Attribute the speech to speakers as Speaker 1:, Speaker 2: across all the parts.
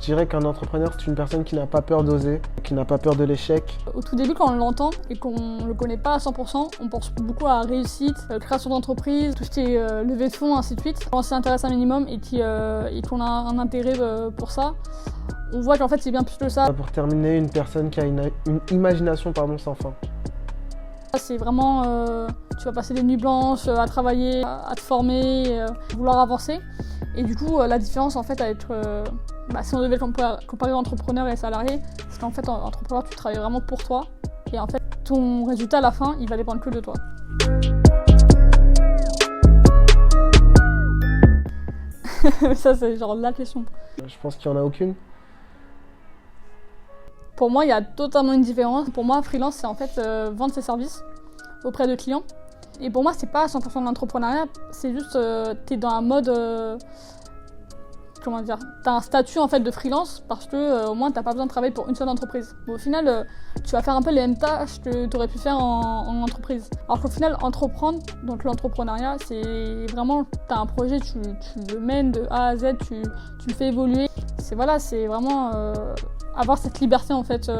Speaker 1: dirais qu'un entrepreneur, c'est une personne qui n'a pas peur d'oser, qui n'a pas peur de l'échec.
Speaker 2: Au tout début, quand on l'entend et qu'on ne le connaît pas à 100%, on pense beaucoup à réussite, création d'entreprise, tout ce qui est levée de fonds, ainsi de suite. Quand on s'y intéresse un minimum et qu'on a un intérêt pour ça, on voit qu'en fait c'est bien plus que ça.
Speaker 1: Pour terminer, une personne qui a une imagination sans fin.
Speaker 2: C'est vraiment, tu vas passer des nuits blanches à travailler, à te former, vouloir avancer. Et du coup, la différence en fait à être, si on devait comparer l'entrepreneur et le salarié, c'est qu'en fait, en entrepreneur, tu travailles vraiment pour toi. Et en fait, ton résultat à la fin, il va dépendre que de toi. Ça, c'est genre la question.
Speaker 1: Je pense qu'il n'y en a aucune.
Speaker 2: Pour moi, il y a totalement une différence. Pour moi, freelance, c'est en fait vendre ses services auprès de clients. Et pour moi, c'est pas 100% de l'entrepreneuriat, c'est juste, t'es dans un mode, t'as un statut en fait de freelance parce que au moins t'as pas besoin de travailler pour une seule entreprise. Au final, tu vas faire un peu les mêmes tâches que tu aurais pu faire en entreprise. Alors qu'au final, entreprendre, donc l'entrepreneuriat, c'est vraiment, t'as un projet, tu le mènes de A à Z, tu le fais évoluer. C'est vraiment avoir cette liberté en fait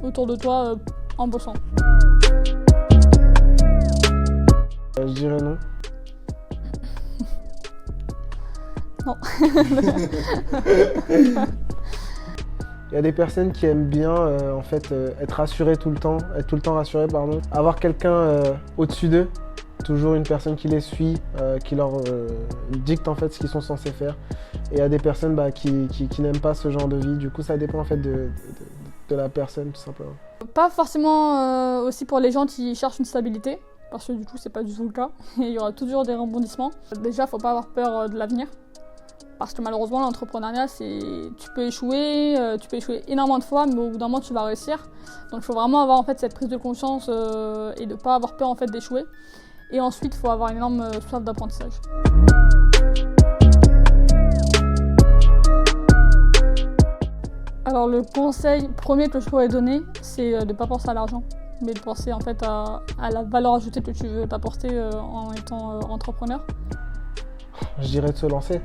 Speaker 2: autour de toi en bossant.
Speaker 1: Je dirais non.
Speaker 2: Non.
Speaker 1: Il y a des personnes qui aiment bien être rassurées tout le temps, être tout le temps rassurées, pardon. Avoir quelqu'un au-dessus d'eux, toujours une personne qui les suit, qui leur dicte en fait ce qu'ils sont censés faire. Et il y a des personnes qui n'aiment pas ce genre de vie. Du coup, ça dépend en fait de la personne tout simplement.
Speaker 2: Pas forcément aussi pour les gens qui cherchent une stabilité, parce que du coup c'est pas du tout le cas. Il y aura toujours des rebondissements. Déjà, faut pas avoir peur de l'avenir. Parce que malheureusement, l'entrepreneuriat, tu peux échouer énormément de fois, mais au bout d'un moment, tu vas réussir. Donc, il faut vraiment avoir en fait cette prise de conscience et de pas avoir peur en fait d'échouer. Et ensuite, il faut avoir une énorme soif d'apprentissage. Alors, le conseil premier que je pourrais donner, c'est de ne pas penser à l'argent, mais de penser en fait à la valeur ajoutée que tu veux t'apporter en étant entrepreneur.
Speaker 1: Je dirais de se lancer.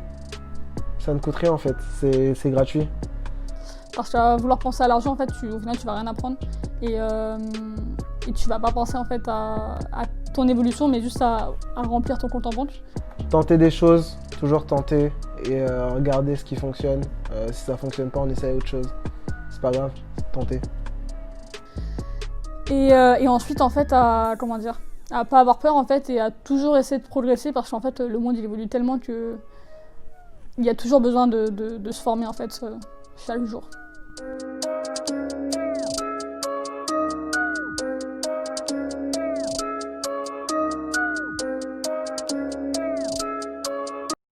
Speaker 1: Ça ne coûte rien en fait, c'est gratuit.
Speaker 2: Parce qu'à vouloir penser à l'argent, en fait, au final, tu vas rien apprendre. Et tu vas pas penser en fait à ton évolution, mais juste à remplir ton compte en banque.
Speaker 1: Tenter des choses, toujours tenter et regarder ce qui fonctionne. Si ça fonctionne pas, on essaye autre chose. C'est pas grave, tenter.
Speaker 2: Et ensuite, en fait, à pas avoir peur en fait et à toujours essayer de progresser parce qu'en fait, le monde il évolue tellement que il y a toujours besoin de se former en fait chaque jour.